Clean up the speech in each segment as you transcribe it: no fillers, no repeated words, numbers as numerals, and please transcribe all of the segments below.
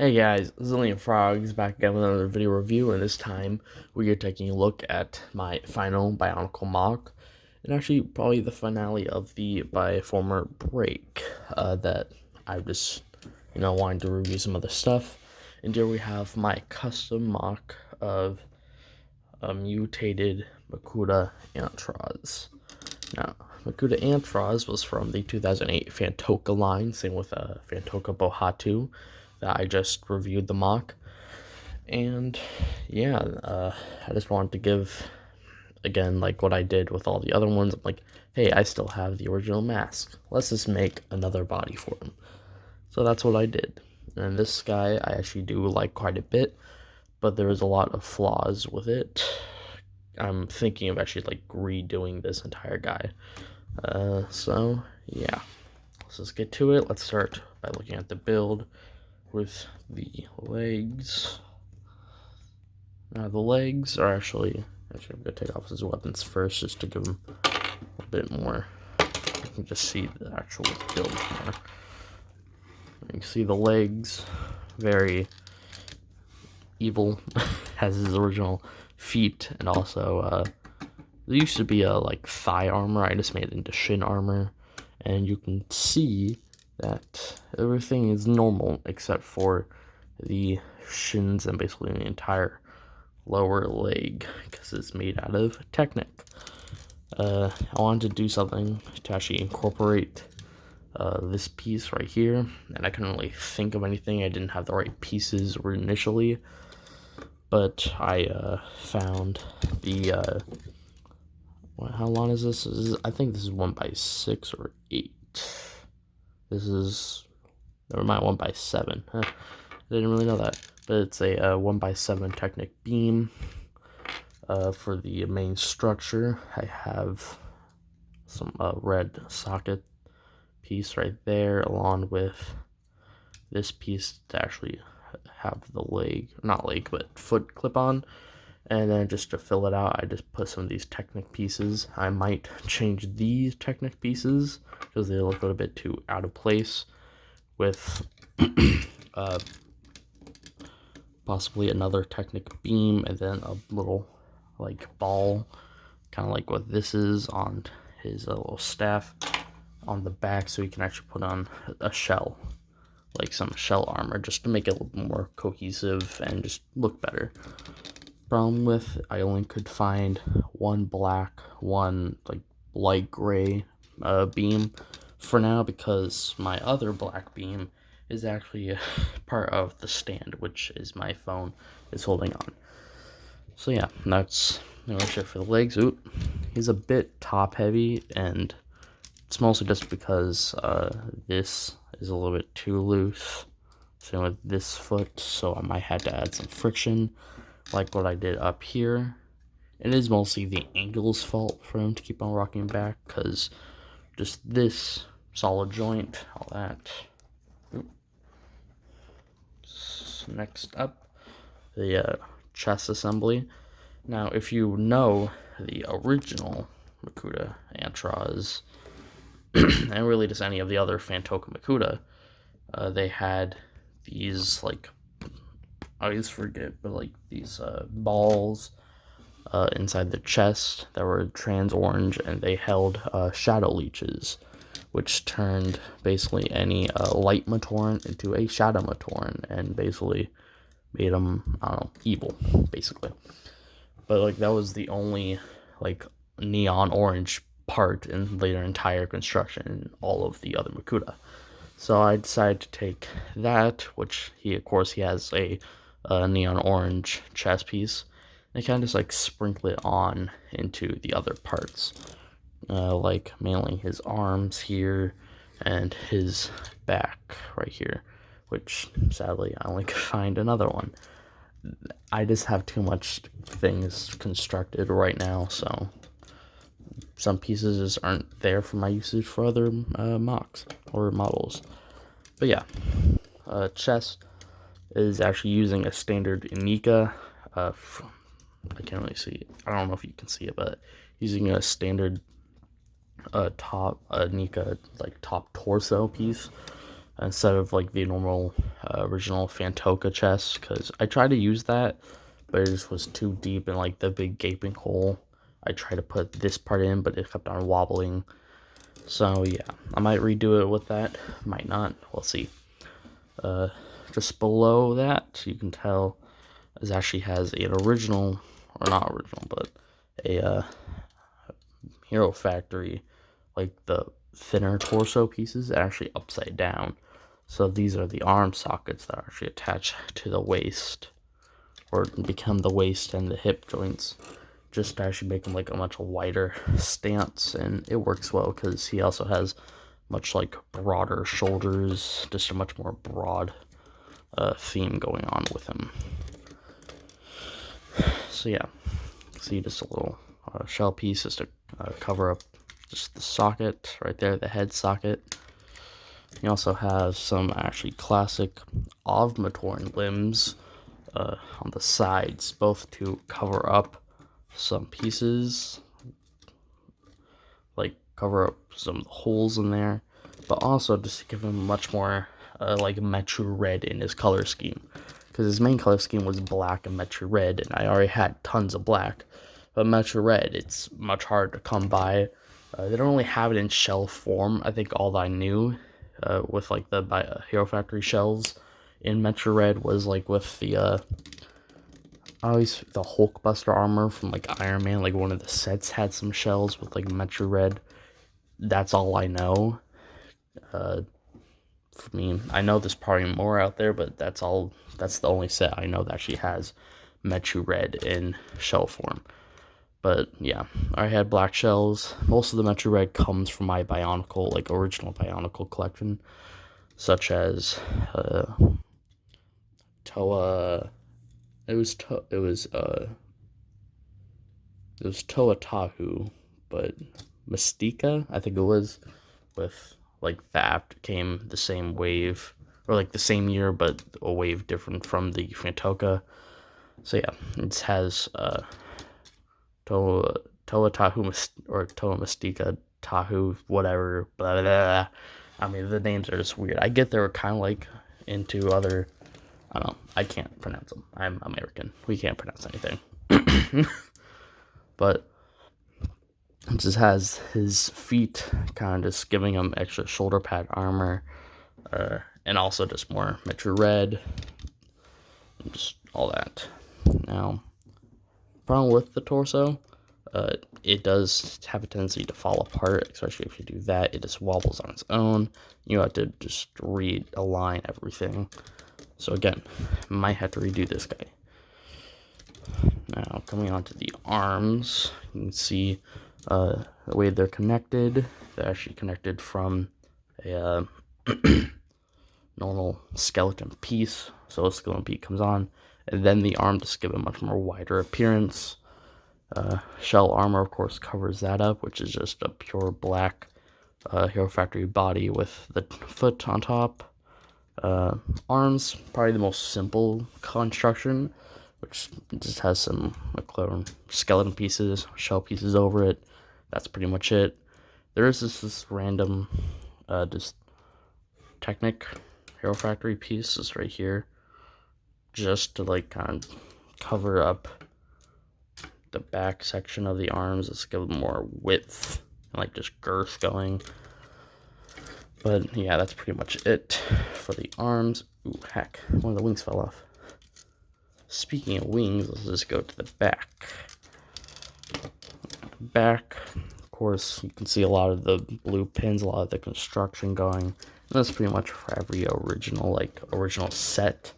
Hey guys, Zillion Frogs back again with another video review, and this time we are taking a look at my final Bionicle mock, and actually probably the finale of the former break that I just, wanted to review some other stuff. And here we have my custom mock of a mutated Matuka Antroz. Now, Matuka Antroz was from the 2008 Fantoka line, same with Fantoka Bohatu that I just reviewed the mock. And yeah, I just wanted to give, again, like what I did with all the other ones. I'm like, hey, I still have the original mask. Let's just make another body for him. So that's what I did. And this guy I actually do like quite a bit, but there is a lot of flaws with it. I'm thinking of actually like redoing this entire guy. So yeah, let's just get to it. Let's start by looking at the build with the legs. Now the legs are actually I'm gonna take off his weapons first just to give him a bit more. You can just see the actual build more. You can see the legs, very evil, has his original feet, and also there used to be a like thigh armor. I just made it into shin armor, and you can see that everything is normal except for the shins and basically the entire lower leg because it's made out of Technic. I wanted to do something to actually incorporate this piece right here, and I couldn't really think of anything. I didn't have the right pieces initially, but I found the how long is this? I think this is 1x6 or 8. This is, never mind, 1x7. Huh. I didn't really know that, but it's a 1x7 Technic beam. For the main structure, I have some red socket piece right there, along with this piece to actually have the not leg, but foot clip on. And then just to fill it out, I just put some of these Technic pieces. I might change these Technic pieces because they look a little bit too out of place with possibly another Technic beam and then a little like ball, kind of like what this is on his little staff on the back, so he can actually put on a shell, like some shell armor, just to make it a little more cohesive and just look better. Problem with, I only could find one black, one like light gray beam for now, because my other black beam is actually part of the stand, which is my phone is holding on. So yeah, that's pretty much it for the legs. Oop, he's a bit top heavy, and it's mostly just because this is a little bit too loose. Same with this foot, so I might have to add some friction, like what I did up here. It is mostly the angle's fault for him to keep on rocking back, because just this solid joint, all that. Oop. Next up, the chest assembly. Now, if you know the original Matuka Antroz, and really just any of the other Fantoka Matuka, they had these, like, I always forget, but like these balls inside the chest that were trans orange, and they held shadow leeches, which turned basically any light Matoran into a shadow Matoran, and basically made them, I don't know, evil, basically. But like that was the only like neon orange part in their entire construction in all of the other Matuka. So I decided to take that, which of course he has a neon orange chest piece, and kind of just like sprinkle it on into the other parts, like mainly his arms here and his back right here, which sadly I only could find another one. I just have too much things constructed right now, so some pieces just aren't there for my usage for other mocks or models. But yeah, chest is actually using a standard Nika. I can't really see it. I don't know if you can see it, but using a standard top Nika like top torso piece. instead of like the normal original Fantoka chest, because I tried to use that, but it just was too deep in like the big gaping hole. I tried to put this part in, but it kept on wobbling. So yeah, I might redo it with that, might not, we'll see. Just below that, you can tell it actually has an original, or not original, but a Hero Factory, like the thinner torso pieces, actually upside down. So these are the arm sockets that are actually attached to the waist, or become the waist and the hip joints, just to actually make them like a much wider stance. And it works well because he also has much like broader shoulders, just a much more broad theme going on with him. So yeah, see just a little shell piece just to cover up just the socket right there, the head socket. He also has some actually classic Ovmatoran limbs on the sides, both to cover up some pieces, like cover up some of the holes in there, but also just to give him much more like Metru red in his color scheme, because his main color scheme was black and Metru red, and I already had tons of black, but Metru red, it's much harder to come by. They don't really have it in shell form. I think all that I knew with like the Hero Factory shells in Metru red was like with the always the Hulkbuster armor from like Iron Man, like one of the sets had some shells with like Metru red. That's all I know. For me, I know there's probably more out there, but that's the only set I know that actually has Metru red in shell form. But yeah, I had black shells. Most of the Metru red comes from my Bionicle, like original Bionicle collection, such as Toa. It was Toa Tahu, but Mystica, I think it was, with like that came the same wave, or like the same year, but a wave different from the Fantoka. So yeah, it has Toa Tahu or Toa Mystica Tahu, whatever, blah, blah, blah. I mean, the names are just weird. I get they were kind of like into other, I don't know, I can't pronounce them. I'm American. We can't pronounce anything. But it just has his feet kind of just giving him extra shoulder pad armor, and also just more Metru red, and just all that. Now, problem with the torso, it does have a tendency to fall apart, especially if you do that. It just wobbles on its own. You have to just realign everything. So again, might have to redo this guy. Now, coming on to the arms, you can see the way they're connected. They're actually connected from a normal skeleton piece. So a skeleton piece comes on, and then the arm just give a much more wider appearance. Shell armor, of course, covers that up, which is just a pure black Hero Factory body with the foot on top. Arms, probably the most simple construction, which just has some skeleton pieces, shell pieces over it. That's pretty much it. There is this random, just Technic Hero Factory piece, is right here, just to like kind of cover up the back section of the arms. Let's give them more width and like just girth going. But yeah, that's pretty much it for the arms. Ooh, heck, one of the wings fell off. Speaking of wings, let's just go to the back. Back, of course, you can see a lot of the blue pins, a lot of the construction going. And that's pretty much for every original set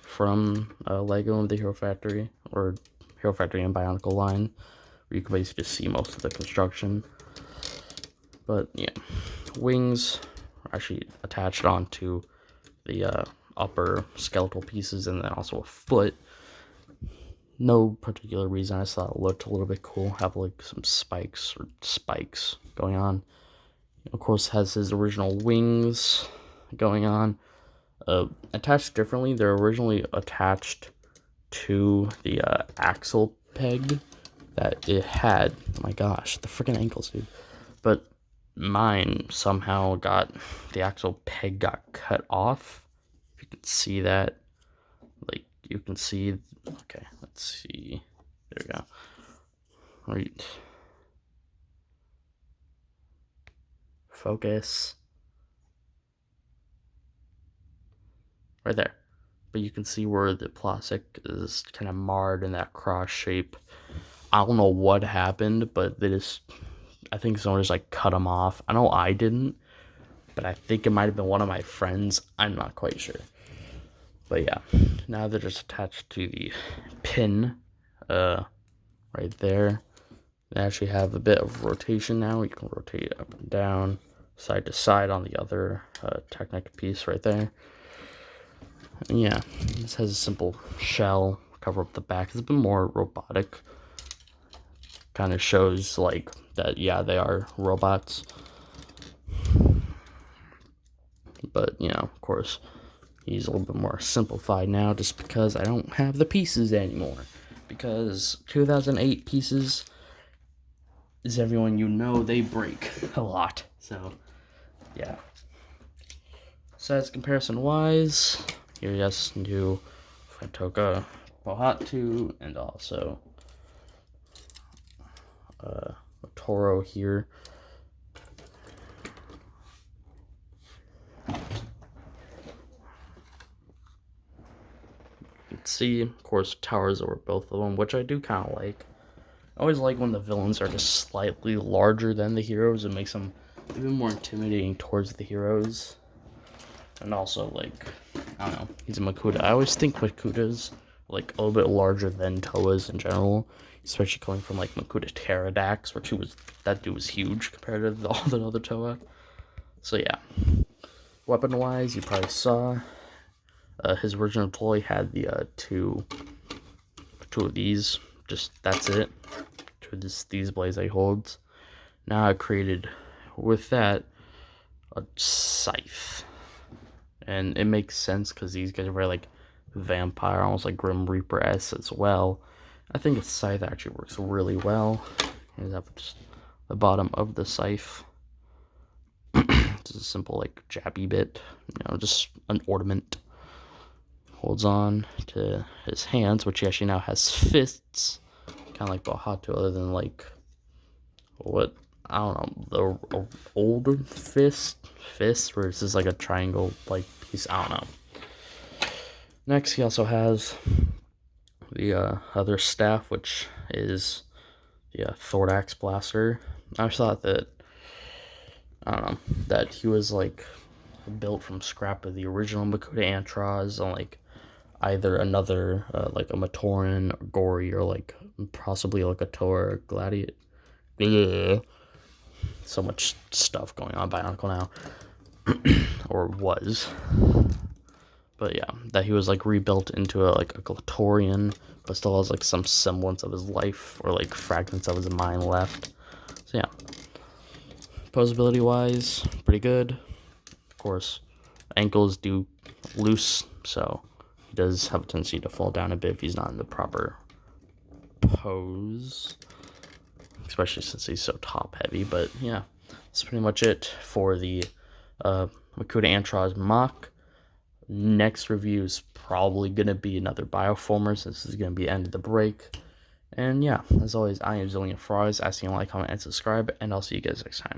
from Lego of the Hero Factory, or Hero Factory and Bionicle line, where you can basically just see most of the construction. But yeah, wings are actually attached onto the upper skeletal pieces, and then also a foot. No particular reason. I just thought it looked a little bit cool. Have like some spikes going on. Of course, has his original wings going on. Attached differently. They're originally attached to the axle peg that it had. Oh my gosh, the freaking ankles, dude. But mine somehow got, the actual peg got cut off. If you can see that, like, you can see, okay, let's see, there we go, right, focus, right there. But you can see where the plastic is kind of marred in that cross shape. I don't know what happened, but they just, I think someone just like cut them off. I know I didn't, but I think it might have been one of my friends. I'm not quite sure. But yeah, now they're just attached to the pin right there. They actually have a bit of rotation now. You can rotate up and down, side to side on the other Technic piece right there. And yeah, this has a simple shell, cover up the back. It's a bit more robotic. Kind of shows like that, yeah, they are robots. But, you know, of course, he's a little bit more simplified now just because I don't have the pieces anymore. Because 2008 pieces, as everyone you know, they break a lot. So, yeah. Size comparison wise, here you guys can do Matuka, Bohatu, and also Toro here. You can see, of course, towers over both of them, which I do kind of like. I always like when the villains are just slightly larger than the heroes. It makes them even more intimidating towards the heroes. And also, like, I don't know, he's a Makuta. I always think Makuta's like a little bit larger than Toa's in general, especially coming from like Makuta Pterodax, which that dude was huge compared to all the other Toa. So yeah, weapon wise, you probably saw his original toy had the two of these. Just that's it. Two of these blades that he holds. Now I created with that a scythe. And it makes sense because these guys are very like vampire, almost like Grim Reaper-esque as well. I think a scythe actually works really well. Here's just the bottom of the scythe. It's a simple like jabby bit, you know, just an ornament. Holds on to his hands, which he actually now has fists, kind of like Bahato, other than like what, I don't know, the older fist where it's just like a triangle like piece. I don't know. Next, he also has the other staff, which is the Thorax Blaster. I thought that, I don't know, that he was like built from scrap of the original Makuta Antroz on like either another like a Matoran or Gory or like possibly like a Tor Gladiator. Yeah. So much stuff going on Bionicle now. Or was. But yeah, that he was like rebuilt into a Glatorian, but still has like some semblance of his life or like fragments of his mind left. So yeah, posability wise, pretty good. Of course, ankles do loose, so he does have a tendency to fall down a bit if he's not in the proper pose, especially since he's so top heavy. But yeah, that's pretty much it for the Makuta Antroz mock. Next review is probably going to be another Bioformer, since this is going to be the end of the break. And yeah, as always, I am Zillion Frogs, asking you to like, comment, and subscribe, and I'll see you guys next time.